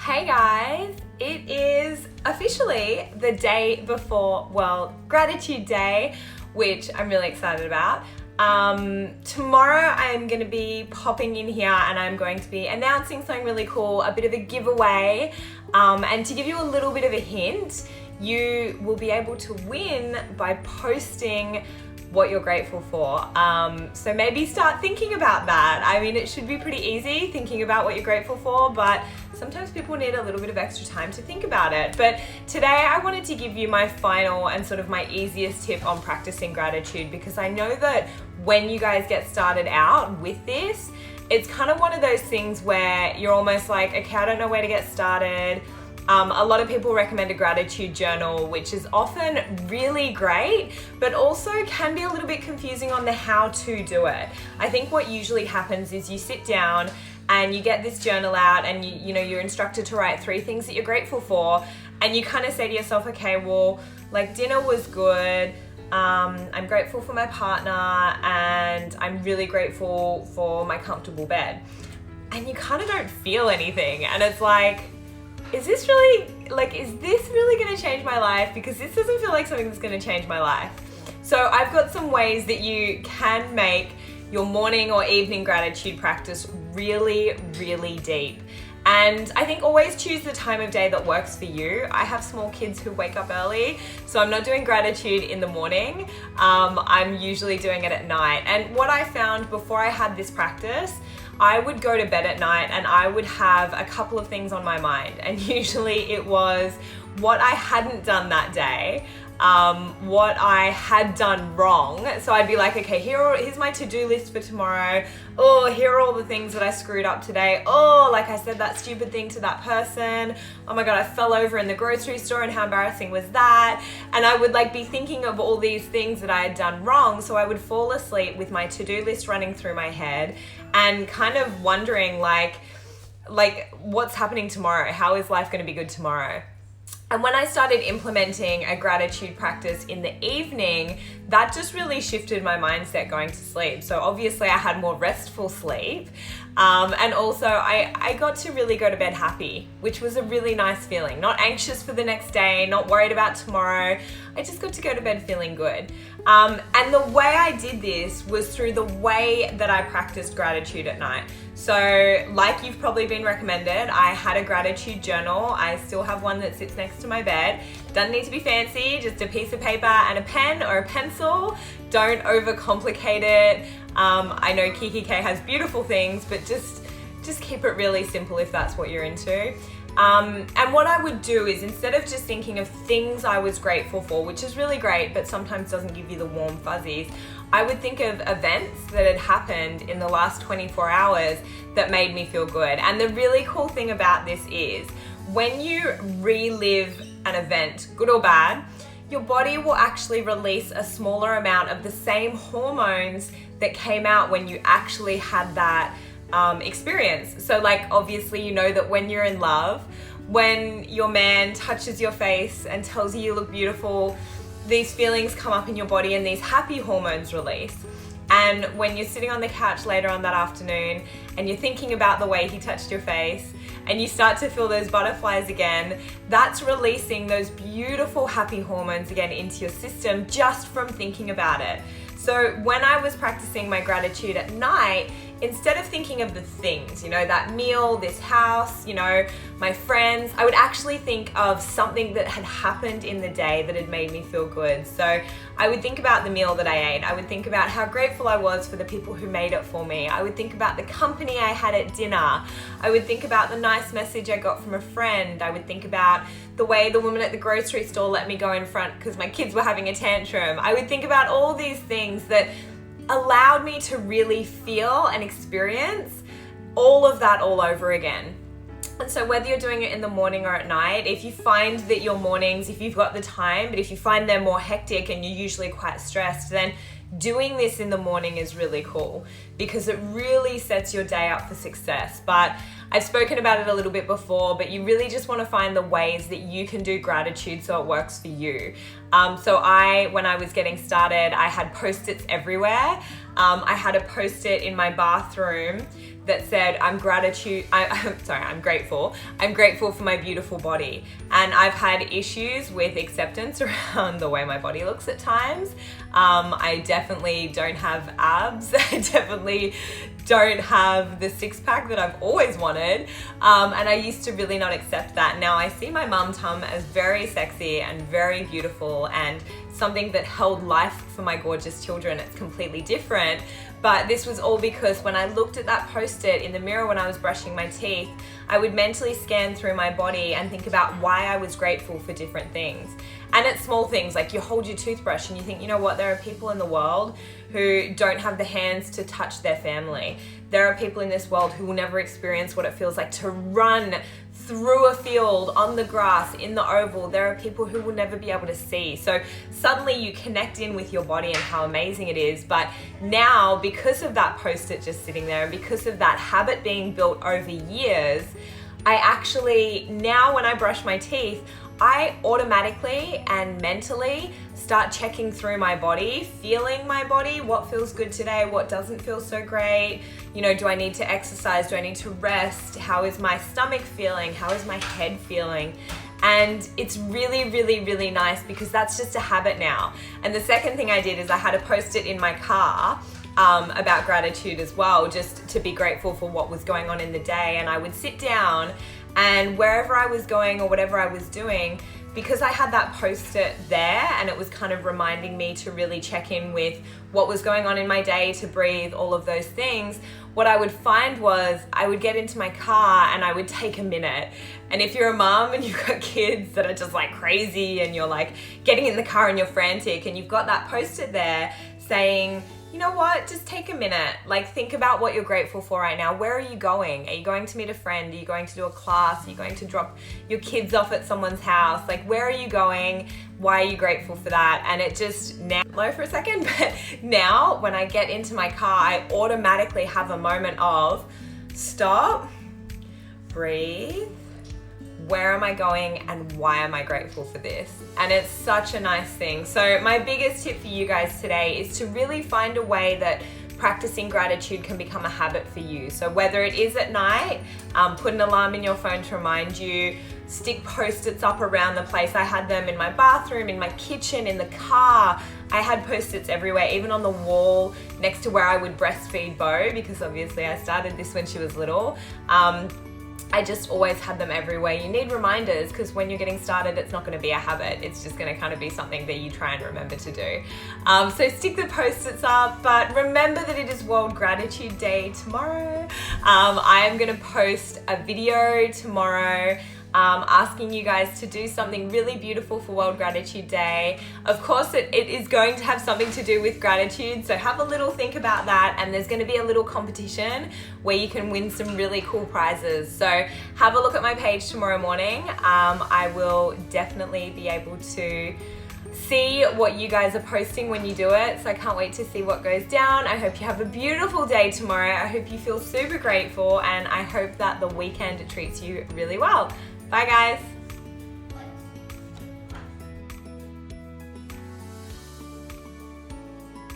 Hey guys, it is officially the day before World Gratitude Day, which I'm really excited about. Tomorrow I'm going to be popping in here and I'm going to be announcing something really cool, a bit of a giveaway, and to give you a little bit of a hint, you will be able to win by posting what you're grateful for. So maybe start thinking about that. I mean, it should be pretty easy thinking about what you're grateful for, but sometimes people need a little bit of extra time to think about it. But today I wanted to give you my final and sort of my easiest tip on practicing gratitude, because I know that when you guys get started out with this, it's kind of one of those things where you're almost like, okay, I don't know where to get started. A lot of people recommend a gratitude journal, which is often really great, but also can be a little bit confusing on the how to do it. I think what usually happens is you sit down and you get this journal out and you're instructed to write 3 things that you're grateful for, and you kind of say to yourself, okay, well, like dinner was good, I'm grateful for my partner, and I'm really grateful for my comfortable bed. And you kind of don't feel anything, and it's like, is this really going to change my life? Because this doesn't feel like something that's going to change my life. So I've got some ways that you can make your morning or evening gratitude practice really, really deep. And I think always choose the time of day that works for you. I have small kids who wake up early, so I'm not doing gratitude in the morning. I'm usually doing it at night. And what I found before I had this practice, I would go to bed at night and I would have a couple of things on my mind. And usually it was what I hadn't done that day, what I had done wrong. So I'd be like, okay, here's my to-do list for tomorrow. Oh, here are all the things that I screwed up today. Oh, like I said that stupid thing to that person. Oh my God, I fell over in the grocery store and how embarrassing was that? And I would be thinking of all these things that I had done wrong. So I would fall asleep with my to-do list running through my head and kind of wondering like what's happening tomorrow? How is life going to be good tomorrow? And when I started implementing a gratitude practice in the evening, that just really shifted my mindset going to sleep. So obviously I had more restful sleep. And also I got to really go to bed happy, which was a really nice feeling. Not anxious for the next day, not worried about tomorrow. I just got to go to bed feeling good. And the way I did this was through the way that I practiced gratitude at night. So like you've probably been recommended, I had a gratitude journal. I still have one that sits next to my bed. Doesn't need to be fancy, just a piece of paper and a pen or a pencil. Don't overcomplicate it. I know Kiki K has beautiful things, but just keep it really simple if that's what you're into. And what I would do is, instead of just thinking of things I was grateful for, which is really great, but sometimes doesn't give you the warm fuzzies, I would think of events that had happened in the last 24 hours that made me feel good. And the really cool thing about this is, when you relive an event, good or bad, your body will actually release a smaller amount of the same hormones that came out when you actually had that experience. So obviously you know that when you're in love, when your man touches your face and tells you look beautiful, these feelings come up in your body and these happy hormones release. And when you're sitting on the couch later on that afternoon and you're thinking about the way he touched your face and you start to feel those butterflies again, that's releasing those beautiful happy hormones again into your system just from thinking about it. So when I was practicing my gratitude at night, instead of thinking of the things, that meal, this house, my friends, I would actually think of something that had happened in the day that had made me feel good. So I would think about the meal that I ate. I would think about how grateful I was for the people who made it for me. I would think about the company I had at dinner. I would think about the nice message I got from a friend. I would think about the way the woman at the grocery store let me go in front because my kids were having a tantrum. I would think about all these things that allowed me to really feel and experience all of that all over again. And so whether you're doing it in the morning or at night, if you find that your mornings, if you've got the time, but if you find they're more hectic and you're usually quite stressed, then doing this in the morning is really cool. because it really sets your day up for success. But I've spoken about it a little bit before, but you really just want to find the ways that you can do gratitude so it works for you. So when I was getting started, I had Post-its everywhere. I had a Post-it in my bathroom that said, I'm grateful. I'm grateful for my beautiful body. And I've had issues with acceptance around the way my body looks at times. I definitely don't have abs. I definitely don't have the six-pack that I've always wanted. And I used to really not accept that. Now I see my mum tum as very sexy and very beautiful and something that held life for my gorgeous children. It's completely different. But this was all because when I looked at that Post-it in the mirror when I was brushing my teeth, I would mentally scan through my body and think about why I was grateful for different things. And it's small things, like you hold your toothbrush and you think, you know what, there are people in the world who don't have the hands to touch their family. There are people in this world who will never experience what it feels like to run through a field, on the grass, in the oval. There are people who will never be able to see. So suddenly you connect in with your body and how amazing it is. But now, because of that Post-it just sitting there and because of that habit being built over years, I actually, now when I brush my teeth, I automatically and mentally start checking through my body, feeling my body, what feels good today, what doesn't feel so great. You know, do I need to exercise? Do I need to rest? How is my stomach feeling? How is my head feeling? And it's really, really, really nice because that's just a habit now. And the second thing I did is I had a Post-it in my car about gratitude as well, just to be grateful for what was going on in the day. And I would sit down and wherever I was going or whatever I was doing, because I had that Post-it there and it was kind of reminding me to really check in with what was going on in my day, to breathe, all of those things, what I would find was I would get into my car and I would take a minute. And if you're a mom and you've got kids that are just like crazy and you're like getting in the car and you're frantic and you've got that Post-it there saying, you know what, just take a minute. Like, think about what you're grateful for right now. Where are you going? Are you going to meet a friend? Are you going to do a class? Are you going to drop your kids off at someone's house? Like, where are you going? Why are you grateful for that? And it just, now, low for a second, but now when I get into my car, I automatically have a moment of stop, breathe, where am I going and why am I grateful for this? And it's such a nice thing. So my biggest tip for you guys today is to really find a way that practicing gratitude can become a habit for you. So whether it is at night, put an alarm in your phone to remind you, stick Post-its up around the place. I had them in my bathroom, in my kitchen, in the car. I had Post-its everywhere, even on the wall next to where I would breastfeed Bo, because obviously I started this when she was little. I just always had them everywhere. You need reminders because when you're getting started, it's not going to be a habit. It's just going to kind of be something that you try and remember to do. So stick the Post-its up, but remember that it is World Gratitude Day tomorrow. I am going to post a video tomorrow asking you guys to do something really beautiful for World Gratitude Day. Of course, it is going to have something to do with gratitude, so have a little think about that, and there's going to be a little competition where you can win some really cool prizes. So have a look at my page tomorrow morning. I will definitely be able to see what you guys are posting when you do it, so I can't wait to see what goes down. I hope you have a beautiful day tomorrow. I hope you feel super grateful, and I hope that the weekend treats you really well. Bye guys.